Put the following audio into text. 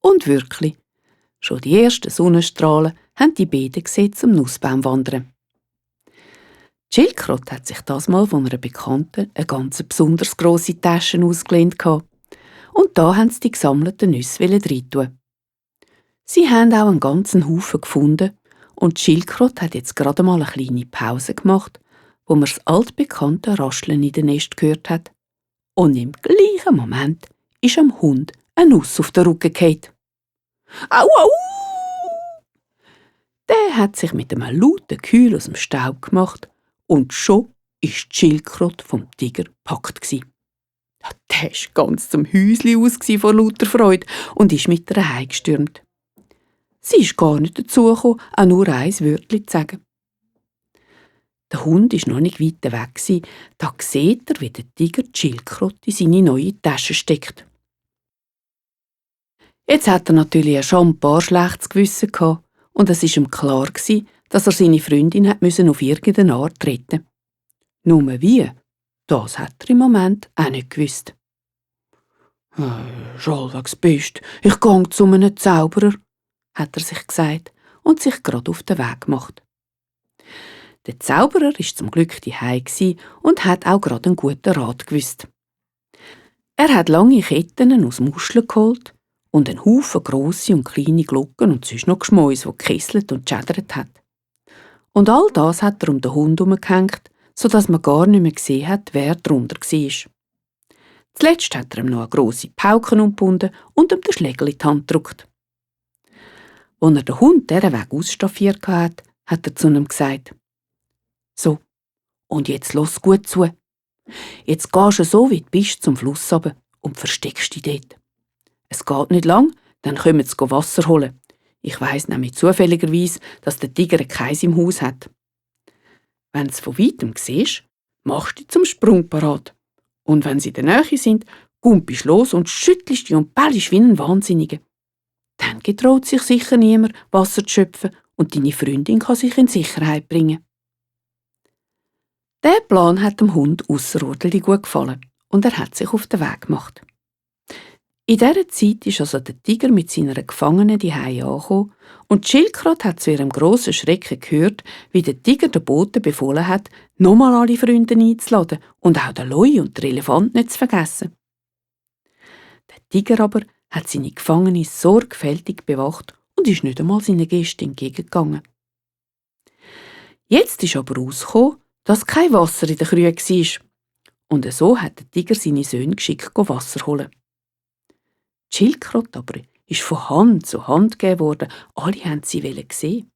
Und wirklich, schon die ersten Sonnenstrahlen haben die beiden gesehen zum Nussbaum wandern. Die Schildkröte hat sich das mal von einer Bekannten eine ganz besonders grosse Tasche ausgelehnt. Und da haben sie die gesammelten Nüsse reintun. Sie haben auch einen ganzen Haufen gefunden und die Schildkröte hat jetzt gerade mal eine kleine Pause gemacht, wo man das altbekannte Rascheln in den Nest gehört hat. Und im gleichen Moment ist am Hund eine Nuss auf den Rücken gefallen. Au, au! Der hat sich mit einem lauten Geheul aus dem Staub gemacht und schon ist die Schildkröte vom Tiger gepackt. Ja, der war ganz zum Häuschen aus vor lauter Freude und ist mit ihr heimgestürmt. Sie ist gar nicht dazu gekommen, auch nur ein Wörtchen zu sagen. Der Hund war noch nicht weit weg, da sieht er, wie der Tiger die Schildkröte in seine neue Tasche steckt. Jetzt hat er natürlich schon ein paar schlechtes Gewissen gehabt und es war ihm klar, dass er seine Freundin auf irgendeine Art retten musste. Nur wie? Das hat er im Moment auch nicht gewusst. «Schallwegs bist, ich gehe zu einem Zauberer», hat er sich gesagt und sich gerade auf den Weg gemacht. Der Zauberer war zum Glück daheim und hat auch gerade einen guten Rat gewusst. Er hat lange Ketten aus Muscheln geholt und einen Haufen grosse und kleine Glocken und sonst noch Geschmäus, die gekesselt und geschädert hat. Und all das hat er um den Hund herumgehängt, sodass man gar nicht mehr gesehen hat, wer drunter war. Zuletzt hat er ihm noch eine grosse Pauke umgebunden und ihm den Schlägel in die Hand gedrückt. Als er den Hund diesen Weg ausstaffiert hat, hat er zu ihm gesagt: «So, und jetzt los gut zu. Jetzt gehst du so, wie du bist, zum Fluss runter und versteckst dich dort. Es geht nicht lang, dann kommen sie Wasser holen. Ich weiss nämlich zufälligerweise, dass der Tiger einen Käs im Haus hat. Wenn du es von weitem siehst, machst du dich zum Sprung parat. Und wenn sie in der Nähe sind, gumpist los und schüttelst dich und bellst wie ein Wahnsinniger. Dann getraut sich sicher niemand, Wasser zu schöpfen und deine Freundin kann sich in Sicherheit bringen.» Der Plan hat dem Hund ausserordentlich gut gefallen und er hat sich auf den Weg gemacht. In dieser Zeit ist also der Tiger mit seiner Gefangenen daheim angekommen und die Schildkröte hat zu ihrem grossen Schrecken gehört, wie der Tiger den Boten befohlen hat, nochmal alle Freunde einzuladen und auch den Leu und den Elefant nicht zu vergessen. Der Tiger aber hat seine Gefangene sorgfältig bewacht und ist nicht einmal seinen Gästen entgegengegangen. Jetzt ist aber rausgekommen, dass kein Wasser in der Krühe war. Und so hat der Tiger seine Söhne geschickt Wasser holen. Die Schildkröte aber ist von Hand zu Hand gegeben worden. Alle wollten sie sehen.